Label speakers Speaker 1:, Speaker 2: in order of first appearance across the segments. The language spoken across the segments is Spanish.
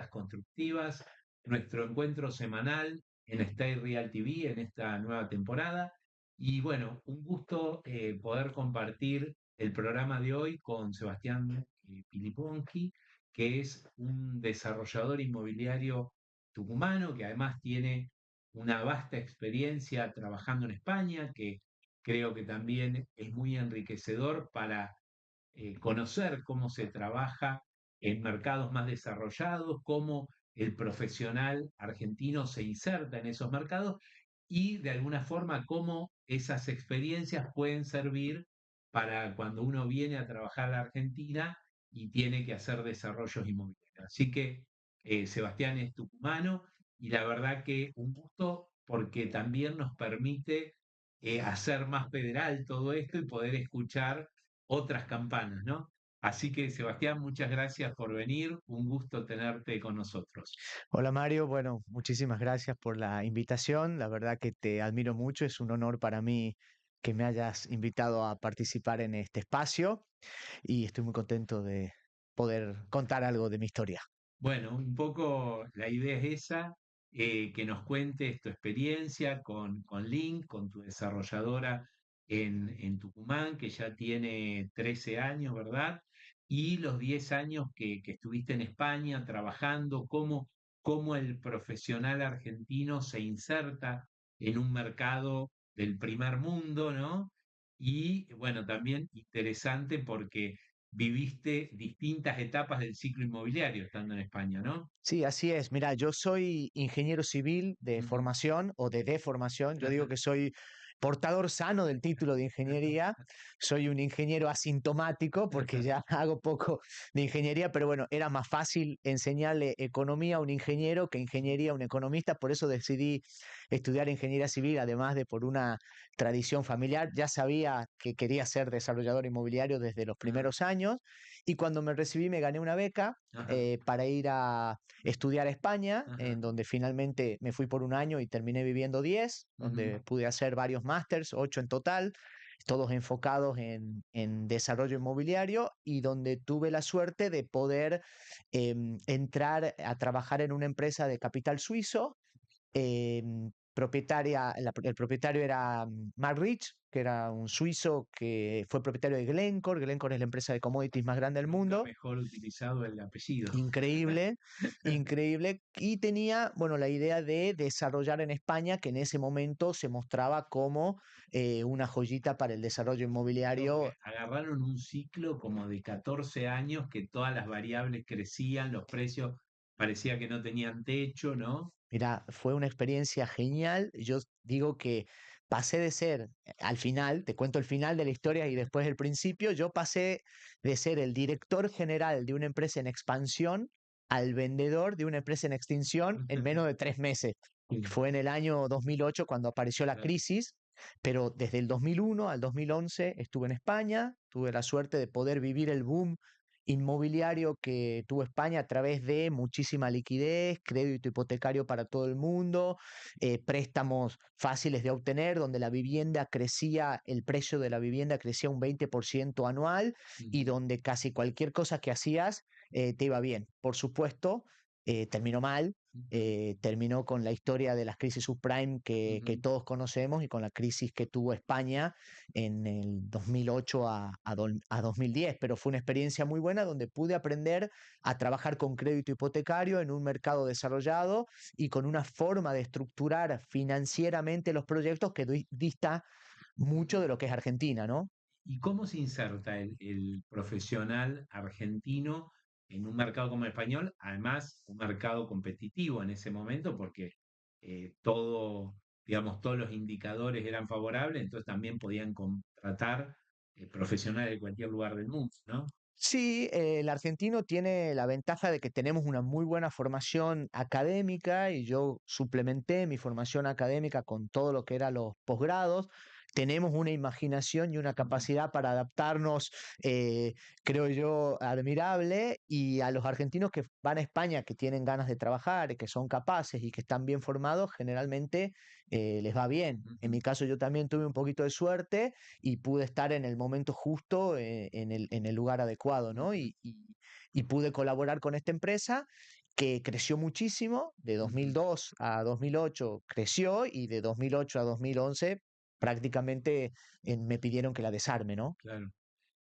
Speaker 1: Miradas Constructivas, nuestro encuentro semanal en Stay Real TV en esta nueva temporada. Y bueno, un gusto poder compartir el programa de hoy con Sebastián Piliponki, que es un desarrollador inmobiliario tucumano, que además tiene una vasta experiencia trabajando en España, que creo que también es muy enriquecedor para conocer cómo se trabaja en mercados más desarrollados, cómo el profesional argentino se inserta en esos mercados y de alguna forma cómo esas experiencias pueden servir para cuando uno viene a trabajar a la Argentina y tiene que hacer desarrollos inmobiliarios. Así que Sebastián es tucumano y la verdad que un gusto porque también nos permite hacer más federal todo esto y poder escuchar otras campanas, ¿no? Así que, Sebastián, muchas gracias por venir. Un gusto tenerte con nosotros.
Speaker 2: Hola Mario, bueno, muchísimas gracias por la invitación. La verdad que te admiro mucho, es un honor para mí que me hayas invitado a participar en este espacio y estoy muy contento de poder contar algo de mi historia.
Speaker 1: Bueno, un poco la idea es esa, que nos cuentes tu experiencia con Link, con tu desarrolladora en Tucumán, que ya tiene 13 años, ¿verdad? Y los 10 años que estuviste en España trabajando, cómo el profesional argentino se inserta en un mercado del primer mundo, ¿no? Y bueno, también interesante porque viviste distintas etapas del ciclo inmobiliario estando en España, ¿no?
Speaker 2: Sí, así es. Mira, yo soy ingeniero civil de
Speaker 1: Ujú.
Speaker 2: formación o de deformación. Yo digo que soy portador sano del título de ingeniería. Soy un ingeniero asintomático porque ya hago poco de ingeniería, pero bueno, era más fácil enseñarle economía a un ingeniero que ingeniería a un economista. Por eso decidí estudiar ingeniería civil, además de por una tradición familiar. Ya sabía que quería ser desarrollador inmobiliario desde los
Speaker 1: Ah,
Speaker 2: primeros años y cuando me recibí me gané una beca
Speaker 1: ajá,
Speaker 2: para ir a estudiar a España,
Speaker 1: ajá,
Speaker 2: en donde finalmente me fui por un año y terminé viviendo 10,
Speaker 1: ujú,
Speaker 2: donde pude hacer varios másters, 8 en total, todos enfocados en desarrollo inmobiliario y donde tuve la suerte de poder entrar a trabajar en una empresa de capital suizo propietaria, el propietario era Mark Rich, que era un suizo que fue propietario de Glencore. Glencore es la empresa de commodities más grande del
Speaker 1: nunca
Speaker 2: mundo.
Speaker 1: mejor utilizado el apellido.
Speaker 2: Increíble, increíble. Y tenía, bueno, la idea de desarrollar en España, que en ese momento se mostraba como una joyita para el desarrollo
Speaker 1: Creo
Speaker 2: inmobiliario.
Speaker 1: que agarraron un ciclo como de 14 años que todas las variables crecían, los precios parecía que no tenían techo, ¿no?
Speaker 2: Mira, fue una experiencia genial. Yo digo que pasé de ser, al final, te cuento el final de la historia y después el principio, yo pasé de ser el director general de una empresa en expansión al vendedor de una empresa en extinción en menos de 3 meses.
Speaker 1: Sí,
Speaker 2: Fue en el año 2008 cuando apareció la
Speaker 1: claro.
Speaker 2: crisis, pero desde el 2001 al 2011 estuve en España, tuve la suerte de poder vivir el boom inmobiliario que tuvo España a través de muchísima liquidez, crédito hipotecario para todo el mundo, préstamos fáciles de obtener, donde la vivienda crecía, el precio de la vivienda crecía un 20% anual y
Speaker 1: Ujú,
Speaker 2: donde casi cualquier cosa que hacías te iba bien. Por supuesto, terminó mal.
Speaker 1: ujú,
Speaker 2: Terminó con la historia de las crisis subprime que
Speaker 1: ujú.
Speaker 2: todos conocemos y con la crisis que tuvo España en el 2008 a 2010, pero fue una experiencia muy buena donde pude aprender a trabajar con crédito hipotecario en un mercado desarrollado y con una forma de estructurar financieramente los proyectos que dista mucho de lo que es Argentina, ¿no?
Speaker 1: ¿Y cómo se inserta el profesional argentino en un mercado como el español? Además, un mercado competitivo en ese momento, porque todo, digamos, todos los indicadores eran favorables, entonces también podían contratar profesionales de cualquier lugar del mundo, ¿no?
Speaker 2: Sí, el argentino tiene la ventaja de que tenemos una muy buena formación académica y yo suplementé mi formación académica con todo lo que eran los posgrados. Tenemos una imaginación y una
Speaker 1: Ujú,
Speaker 2: capacidad para adaptarnos, eh, creo yo, admirable. Y a los argentinos que van a España, que tienen ganas de trabajar, que son capaces y que están bien formados, generalmente les va bien. En
Speaker 1: ujú.
Speaker 2: mi caso, yo también tuve un poquito de suerte y pude estar en el momento justo, en el lugar adecuado, ¿no? Y pude colaborar con esta empresa que creció muchísimo, de 2002 a 2008 creció y de 2008 a 2011 prácticamente me pidieron que la desarme, ¿no?
Speaker 1: Claro.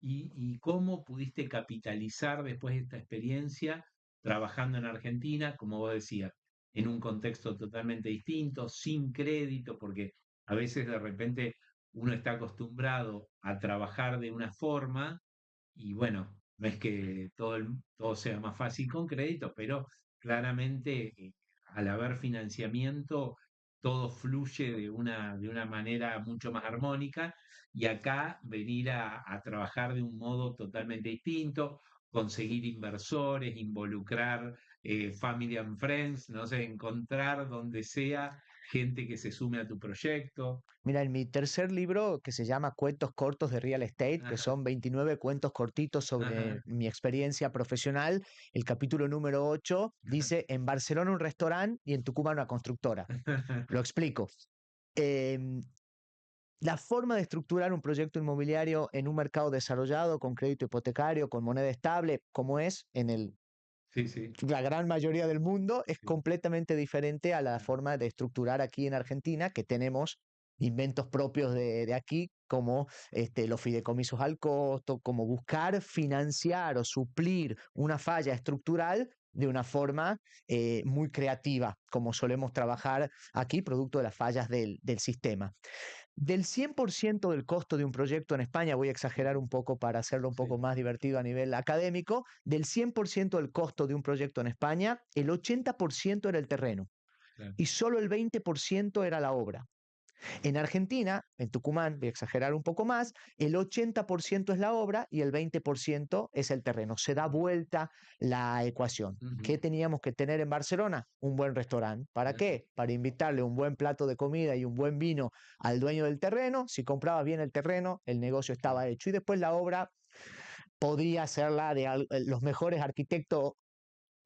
Speaker 1: ¿Y cómo pudiste capitalizar después de esta experiencia trabajando en Argentina, como vos decías, en un contexto totalmente distinto, sin crédito, porque a veces de repente uno está acostumbrado a trabajar de una forma y bueno, no es que todo sea más fácil con crédito, pero claramente al haber financiamiento, todo fluye de una manera mucho más armónica y acá venir a trabajar de un modo totalmente distinto, conseguir inversores, involucrar family and friends, no sé, encontrar donde sea gente que se sume a tu proyecto.
Speaker 2: Mira, en mi tercer libro, que se llama Cuentos cortos de Real Estate, que
Speaker 1: Ajá,
Speaker 2: son 29 cuentos cortitos sobre
Speaker 1: ajá,
Speaker 2: mi experiencia profesional, el capítulo número 8 dice, en Barcelona un restaurante y en Tucumán una constructora. Lo explico. Em, la forma de estructurar un proyecto inmobiliario en un mercado desarrollado con crédito hipotecario, con moneda estable, como es en
Speaker 1: Sí, sí,
Speaker 2: la gran mayoría del mundo, es
Speaker 1: sí,
Speaker 2: completamente diferente a la
Speaker 1: claro,
Speaker 2: forma de estructurar aquí en Argentina, que tenemos inventos propios de aquí, como los fideicomisos al costo, como buscar financiar o suplir una falla estructural de una forma muy creativa, como solemos trabajar aquí, producto de las fallas del sistema. Del 100% del costo de un proyecto en España, voy a exagerar un poco para hacerlo un poco
Speaker 1: sí,
Speaker 2: más divertido a nivel académico, del 100% del costo de un proyecto en España, el 80% era el terreno
Speaker 1: claro.
Speaker 2: y solo el 20% era la obra. En Argentina, en Tucumán, voy a exagerar un poco más, el 80% es la obra y el 20% es el terreno. Se da vuelta la ecuación.
Speaker 1: Ujú,
Speaker 2: ¿Qué teníamos que tener en Barcelona? Un buen restaurante. ¿Para
Speaker 1: ujú,
Speaker 2: qué? Para invitarle un buen plato de comida y un buen vino al dueño del terreno. Si comprabas bien el terreno, el negocio
Speaker 1: claro.
Speaker 2: estaba hecho. Y después la obra podía hacerla de los mejores arquitectos,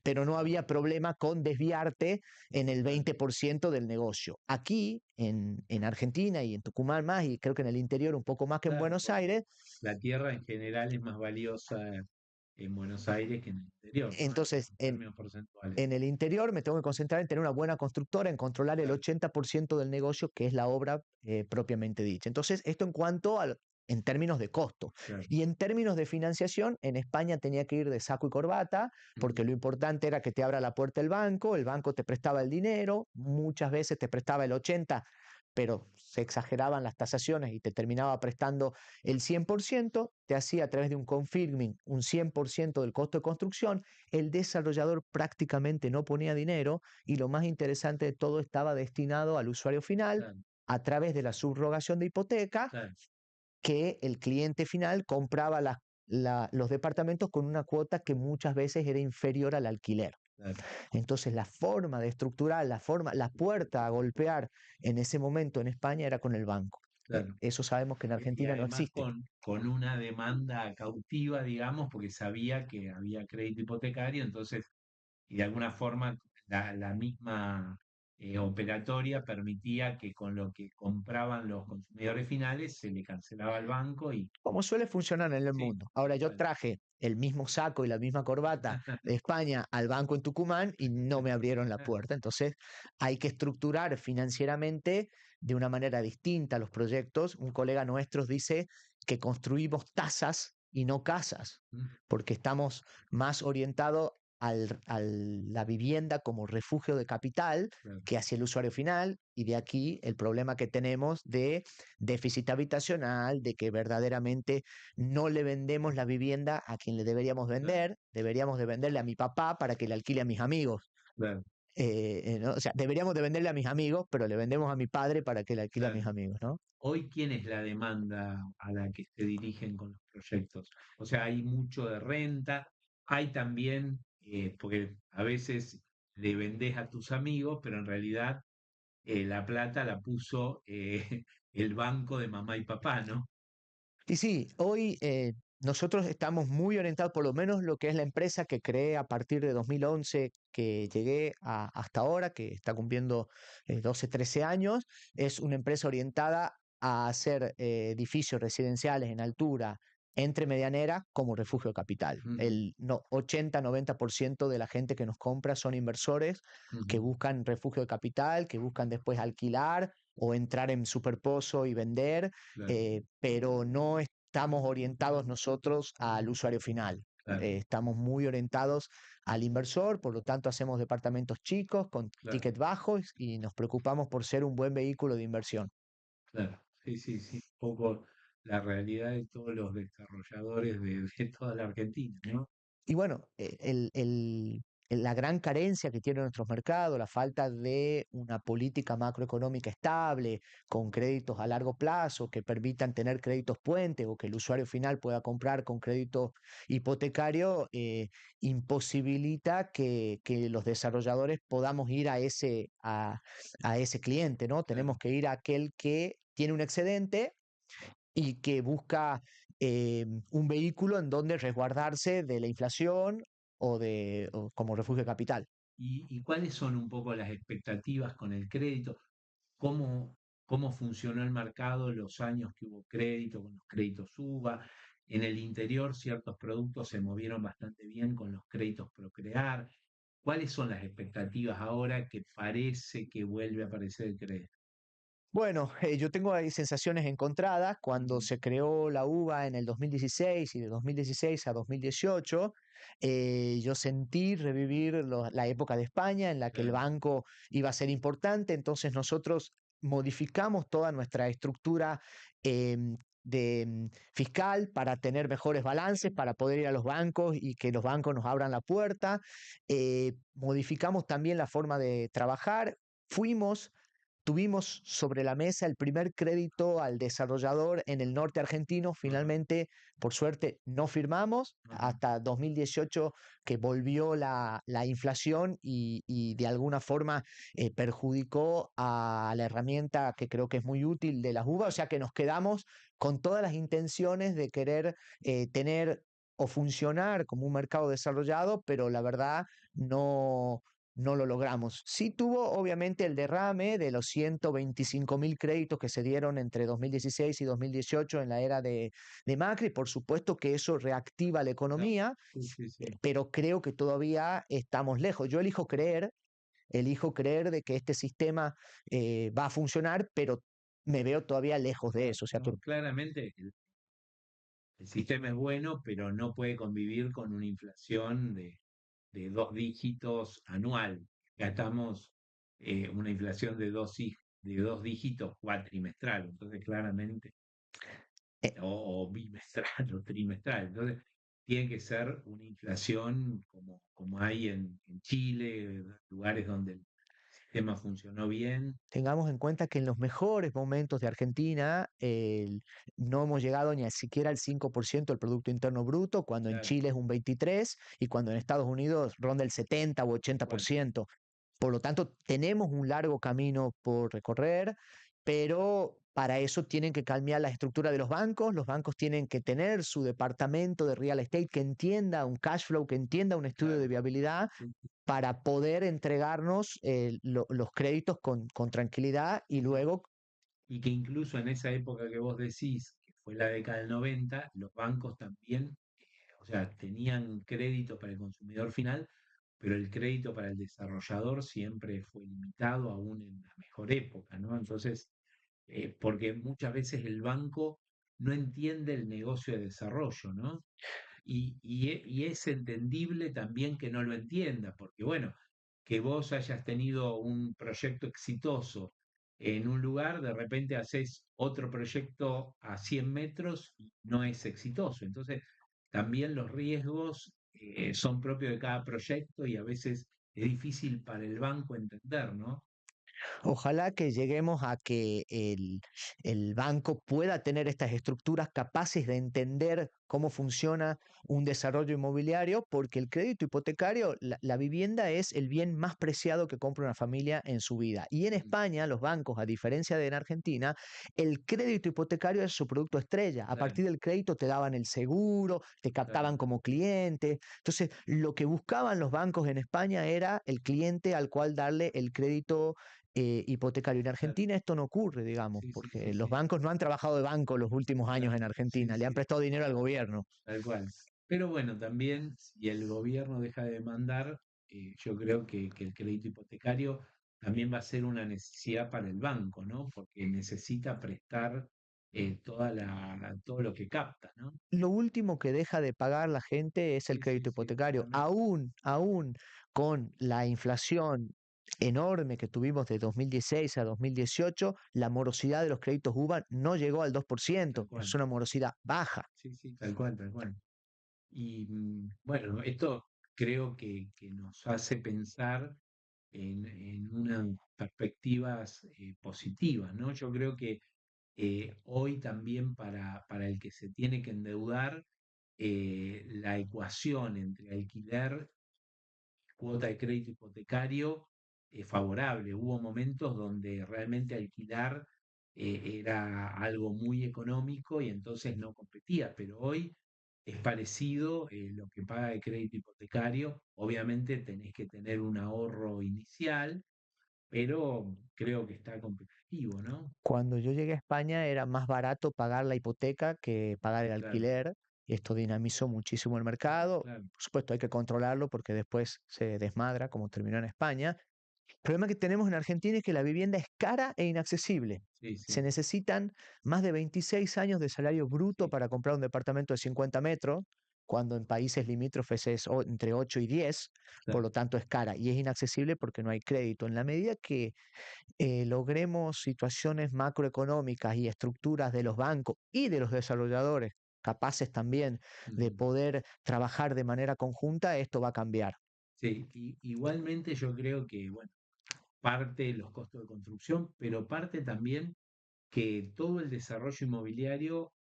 Speaker 2: pero no había problema con desviarte en el
Speaker 1: Claro.
Speaker 2: 20% del negocio. Aquí, en Argentina y en Tucumán más, y creo que en el interior un poco más que en
Speaker 1: Claro,
Speaker 2: Buenos
Speaker 1: porque
Speaker 2: Aires,
Speaker 1: la tierra en general es más valiosa en Buenos Aires que en el interior, ¿no?
Speaker 2: entonces
Speaker 1: En términos porcentuales.
Speaker 2: en el interior me tengo que concentrar en tener una buena constructora, en controlar el
Speaker 1: Claro,
Speaker 2: 80% del negocio, que es la obra propiamente dicha. Entonces, esto en cuanto al, en términos de costo.
Speaker 1: claro.
Speaker 2: Y en términos de financiación, en España tenía que ir de saco y corbata,
Speaker 1: Ujú,
Speaker 2: porque lo importante era que te abra la puerta el banco te prestaba el dinero, muchas veces te prestaba el 80%, pero se exageraban las tasaciones y te terminaba prestando el 100%, te hacía a través de un confirming un 100% del costo de construcción, el desarrollador prácticamente no ponía dinero y lo más interesante de todo estaba destinado al usuario final
Speaker 1: claro,
Speaker 2: a través de la subrogación de hipoteca,
Speaker 1: claro,
Speaker 2: que el cliente final compraba los departamentos con una cuota que muchas veces era inferior al alquiler.
Speaker 1: claro,
Speaker 2: Entonces la forma de estructurar, la puerta a golpear en ese momento en España era con el banco.
Speaker 1: claro.
Speaker 2: Eso sabemos que en
Speaker 1: Y
Speaker 2: Argentina no
Speaker 1: además
Speaker 2: existe.
Speaker 1: con una demanda cautiva, digamos, porque sabía que había crédito hipotecario, entonces, y de alguna forma la misma operatoria permitía que con lo que compraban los consumidores finales se le cancelaba al banco y
Speaker 2: Como suele funcionar en el
Speaker 1: sí,
Speaker 2: mundo. Ahora
Speaker 1: tal
Speaker 2: yo
Speaker 1: cual.
Speaker 2: traje el mismo saco y la misma corbata de España al banco en Tucumán y no me abrieron la puerta. Entonces hay que estructurar financieramente de una manera distinta los proyectos. Un colega nuestro dice que construimos tasas y no casas,
Speaker 1: Mm,
Speaker 2: porque estamos más orientados a la vivienda como refugio de capital
Speaker 1: claro,
Speaker 2: que hacia el usuario final, y de aquí el problema que tenemos de déficit habitacional, de que verdaderamente no le vendemos la vivienda a quien le
Speaker 1: claro,
Speaker 2: deberíamos de venderle a mi papá para que le alquile a mis amigos.
Speaker 1: claro,
Speaker 2: ¿No? O sea, deberíamos de venderle a mis amigos, pero le vendemos a mi padre para que le alquile a
Speaker 1: claro.
Speaker 2: mis amigos, ¿no?
Speaker 1: Hoy, ¿quién es la demanda a la que se dirigen con los proyectos? O sea, hay mucho de renta, hay también, porque a veces le vendés a tus amigos, pero en realidad la plata la puso el banco de mamá y papá, ¿no?
Speaker 2: Y sí, hoy nosotros estamos muy orientados, por lo menos lo que es la empresa que creé a partir de 2011, que llegué hasta ahora, que está cumpliendo 12, 13 años, es una empresa orientada a hacer edificios residenciales en altura entre Medianera como refugio de capital. El 80-90% de la gente que nos compra son inversores que buscan refugio de capital, que buscan después alquilar o entrar en superpozo y vender,
Speaker 1: Claro,
Speaker 2: pero no estamos orientados nosotros al usuario final.
Speaker 1: claro,
Speaker 2: Estamos muy orientados al inversor, por lo tanto hacemos departamentos chicos con
Speaker 1: claro,
Speaker 2: tickets bajos y nos preocupamos por ser un buen vehículo de inversión.
Speaker 1: claro. Sí, sí, sí. Un poco la realidad de todos los desarrolladores de toda la Argentina, ¿no?
Speaker 2: Y bueno, la gran carencia que tiene nuestros mercados, la falta de una política macroeconómica estable, con créditos a largo plazo que permitan tener créditos puentes o que el usuario final pueda comprar con crédito hipotecario, imposibilita que los desarrolladores podamos ir a ese cliente, ¿no?
Speaker 1: Claro.
Speaker 2: Tenemos que ir a aquel que tiene un excedente y que busca un vehículo en donde resguardarse de la inflación o como refugio de capital.
Speaker 1: ¿Y cuáles son un poco las expectativas con el crédito? ¿Cómo, cómo funcionó el mercado los años que hubo crédito, con los créditos UVA? En el interior ciertos productos se movieron bastante bien con los créditos Procrear. ¿Cuáles son las expectativas ahora que parece que vuelve a aparecer el crédito?
Speaker 2: Bueno, yo tengo ahí sensaciones encontradas. Cuando
Speaker 1: Ujú.
Speaker 2: se creó la UVA en el 2016 y de 2016 a 2018, yo sentí revivir la época de España en la que el
Speaker 1: Claro,
Speaker 2: banco iba a ser importante. Entonces nosotros modificamos toda nuestra estructura fiscal para tener mejores balances, para poder ir a los bancos y que los bancos nos abran la puerta. Modificamos también la forma de trabajar. Fuimos Tuvimos sobre la mesa el primer crédito al desarrollador en el norte argentino.
Speaker 1: ajá,
Speaker 2: Finalmente, por suerte, no firmamos
Speaker 1: ajá,
Speaker 2: hasta 2018 que volvió la inflación y de alguna forma perjudicó a la herramienta que creo que es muy útil de las uvas. O sea que nos quedamos con todas las intenciones de querer tener o funcionar como un mercado desarrollado, pero la verdad no lo logramos. Sí tuvo obviamente el derrame de los 125.000 créditos que se dieron entre 2016 y 2018 en la era de Macri. Por supuesto que eso reactiva la
Speaker 1: claro.
Speaker 2: economía,
Speaker 1: Sí, sí, sí.
Speaker 2: pero creo que todavía estamos lejos. Yo elijo creer de que este sistema va a funcionar, pero me veo todavía lejos de eso. O sea,
Speaker 1: No, claramente el sistema es bueno, pero no puede convivir con una inflación de dos dígitos anual. Ya estamos una inflación de dos dígitos cuatrimestral, entonces claramente,
Speaker 2: eh,
Speaker 1: o bimestral o trimestral. Entonces, tiene que ser una inflación como hay en Chile, lugares donde el sistema funcionó bien.
Speaker 2: tengamos en cuenta que en los mejores momentos de Argentina no hemos llegado ni siquiera al 5% del Producto Interno Bruto, cuando en
Speaker 1: Claro,
Speaker 2: Chile es un 23% y cuando en Estados Unidos ronda el 70 o
Speaker 1: bueno,
Speaker 2: 80%. Por lo tanto, tenemos un largo camino por recorrer, pero para eso tienen que cambiar la estructura de los bancos tienen que tener su departamento de real estate que entienda un cash flow, que entienda un estudio de
Speaker 1: claro.
Speaker 2: viabilidad
Speaker 1: Sí,
Speaker 2: para poder entregarnos los créditos con tranquilidad y
Speaker 1: sí, sí.
Speaker 2: luego,
Speaker 1: Y que incluso en esa época que vos decís, que fue la década del 90, los bancos también, o sea, tenían crédito para el consumidor final, pero el crédito para el desarrollador siempre fue limitado, aún en la mejor época, ¿no? Entonces, porque muchas veces el banco no entiende el negocio de desarrollo, ¿no? Y es entendible también que no lo entienda, porque bueno, que vos hayas tenido un proyecto exitoso en un lugar, de repente haces otro proyecto a 100 metros y no es exitoso. Entonces, también los riesgos son propios de cada proyecto y a veces es difícil para el banco entender, ¿no?
Speaker 2: ojalá que lleguemos a que el banco pueda tener estas estructuras capaces de entender cómo funciona un desarrollo inmobiliario, porque el crédito hipotecario, la vivienda es el bien más preciado que compra una familia en su vida. Y en
Speaker 1: Mm,
Speaker 2: España, los bancos, a diferencia de en Argentina, el crédito hipotecario es su producto estrella. A
Speaker 1: claro,
Speaker 2: partir del crédito te daban el seguro, te
Speaker 1: claro,
Speaker 2: captaban como cliente. Entonces, lo que buscaban los bancos en España era el cliente al cual darle el crédito hipotecario. En
Speaker 1: claro.
Speaker 2: Argentina esto no ocurre, digamos,
Speaker 1: Sí, sí,
Speaker 2: porque
Speaker 1: sí,
Speaker 2: los
Speaker 1: sí,
Speaker 2: bancos no han trabajado de banco los últimos años
Speaker 1: claro.
Speaker 2: en
Speaker 1: Sí,
Speaker 2: Argentina, le han
Speaker 1: sí.
Speaker 2: prestado dinero al gobierno. gobierno.
Speaker 1: tal cual. Pero bueno, también si el gobierno deja de demandar, yo creo que el crédito hipotecario también va a ser una necesidad para el banco, ¿no? Porque necesita prestar todo lo que capta, ¿no?
Speaker 2: Lo último que deja de pagar la gente es el
Speaker 1: Sí, sí,
Speaker 2: crédito
Speaker 1: sí,
Speaker 2: hipotecario.
Speaker 1: exactamente.
Speaker 2: Aún con la inflación enorme que tuvimos de 2016 a 2018, la morosidad de los créditos UVA no llegó al
Speaker 1: Tal
Speaker 2: 2%,
Speaker 1: cual.
Speaker 2: es una morosidad baja.
Speaker 1: Sí, sí, tal cual, tal cual. Y bueno, esto creo que nos hace pensar en unas perspectivas positivas, ¿no? Yo creo que hoy también para el que se tiene que endeudar, la ecuación entre alquiler, cuota de crédito hipotecario es favorable. Hubo momentos donde realmente alquilar era algo muy económico y entonces no competía, pero hoy es parecido lo que paga el crédito hipotecario. Obviamente tenés que tener un ahorro inicial, pero creo que está competitivo, ¿no?
Speaker 2: Cuando yo llegué a España era más barato pagar la hipoteca que pagar el
Speaker 1: Claro,
Speaker 2: alquiler. Y esto dinamizó muchísimo el mercado.
Speaker 1: claro,
Speaker 2: Por supuesto, hay que controlarlo porque después se desmadra, como terminó en España. El problema que tenemos en Argentina es que la vivienda es cara e inaccesible.
Speaker 1: sí,
Speaker 2: Se
Speaker 1: sí,
Speaker 2: necesitan más de 26 años de salario bruto
Speaker 1: sí,
Speaker 2: para comprar un departamento de 50 metros, cuando en países limítrofes es entre 8 y 10, por
Speaker 1: claro.
Speaker 2: lo tanto es cara y es inaccesible porque no hay crédito. En la medida que logremos situaciones macroeconómicas y estructuras de los bancos y de los desarrolladores capaces también de
Speaker 1: Ujú.
Speaker 2: poder trabajar de manera conjunta, esto va a cambiar.
Speaker 1: Sí, igualmente yo creo que, bueno, parte los costos de construcción, pero parte también que todo el desarrollo inmobiliario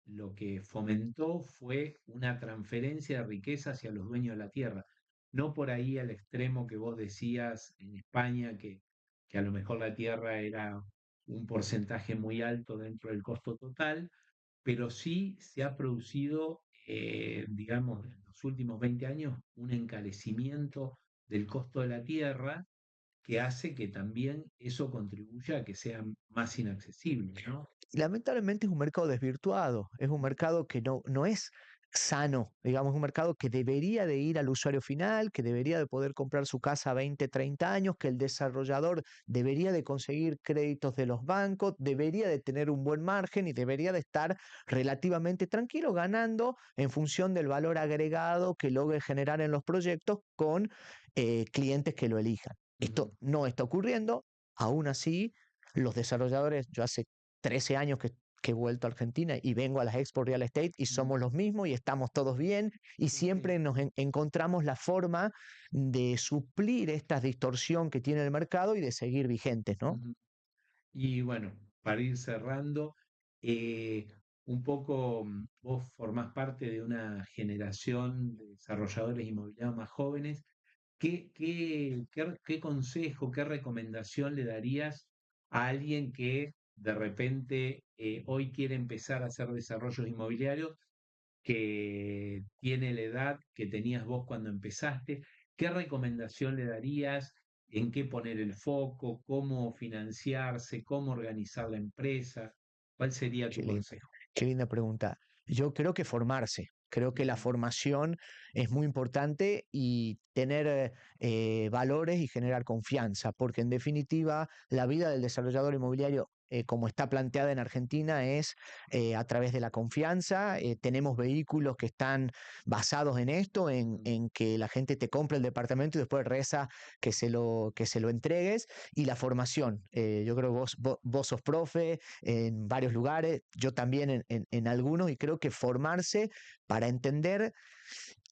Speaker 1: lo que fomentó fue una transferencia de riqueza hacia los dueños de la tierra. No por ahí al extremo que vos decías en España, que a lo mejor la tierra era un porcentaje muy alto dentro del costo total, pero sí se ha producido, digamos, en los últimos 20 años, un encarecimiento del costo de la tierra que hace que también eso contribuya a que sea más inaccesible, ¿no?
Speaker 2: Y lamentablemente es un mercado desvirtuado, es un
Speaker 1: Mm,
Speaker 2: mercado que no es sano, digamos, un mercado que debería de ir al usuario final, que debería de poder comprar su casa a 20, 30 años, que el desarrollador debería de conseguir créditos de los bancos, debería de tener un buen margen y debería de estar relativamente tranquilo ganando en función del valor agregado que logre generar en los proyectos con clientes que lo elijan.
Speaker 1: ujú,
Speaker 2: Esto no está ocurriendo, aún así los desarrolladores, yo hace 13 años que he vuelto a Argentina y vengo a las Expo Real Estate y
Speaker 1: ujú.
Speaker 2: somos los mismos y estamos todos bien y
Speaker 1: Sí, sí.
Speaker 2: siempre nos encontramos la forma de suplir esta distorsión que tiene el mercado y de seguir vigentes, ¿no?
Speaker 1: Ujú. Y bueno, para ir cerrando, eh, un poco vos formás parte de una generación de desarrolladores inmobiliarios más jóvenes. ¿Qué consejo, qué recomendación le darías a alguien que de repente hoy quiere empezar a hacer desarrollos inmobiliarios, que tiene la edad que tenías vos cuando empezaste? ¿Qué recomendación le darías? ¿En qué poner el foco? ¿Cómo financiarse? ¿Cómo organizar la empresa? ¿Cuál sería
Speaker 2: Qué
Speaker 1: tu
Speaker 2: linda,
Speaker 1: consejo?
Speaker 2: qué linda pregunta. Yo creo que formarse, creo que la
Speaker 1: Ujú,
Speaker 2: formación es muy importante y tener valores y generar confianza, porque en definitiva la vida del desarrollador inmobiliario, como está planteada en Argentina, es a través de la confianza. Tenemos vehículos que están basados en esto,
Speaker 1: ujú,
Speaker 2: en que la gente te compra el departamento y después reza que se lo entregues. Y la formación, yo creo que vos sos profe en varios lugares, yo también en algunos, y creo que formarse para entender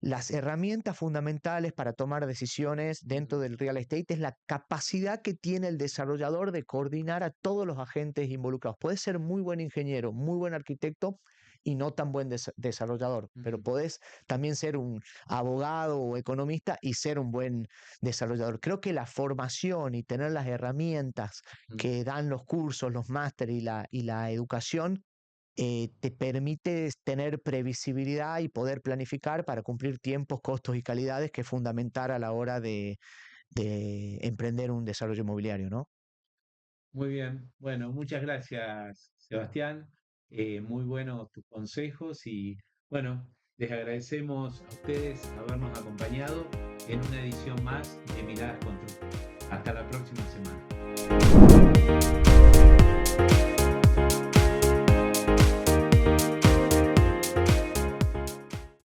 Speaker 2: las herramientas fundamentales para tomar decisiones dentro
Speaker 1: ujú,
Speaker 2: del real estate es la capacidad que tiene el desarrollador de coordinar a todos los agentes involucrados. Puede ser muy buen ingeniero, muy buen arquitecto y no tan buen desarrollador, pero
Speaker 1: ujú,
Speaker 2: podés también ser un abogado o economista y ser un buen desarrollador. Creo que la formación y tener las herramientas
Speaker 1: ujú.
Speaker 2: que dan los cursos, los másteres y la educación te permite tener previsibilidad y poder planificar para cumplir tiempos, costos y calidades, que es fundamental a la hora de emprender un desarrollo inmobiliario, ¿no?
Speaker 1: Muy bien. Bueno, muchas gracias, Sebastián. muy buenos tus consejos y bueno, les agradecemos a ustedes habernos acompañado en una edición más de Miradas Constructivas. Hasta la próxima.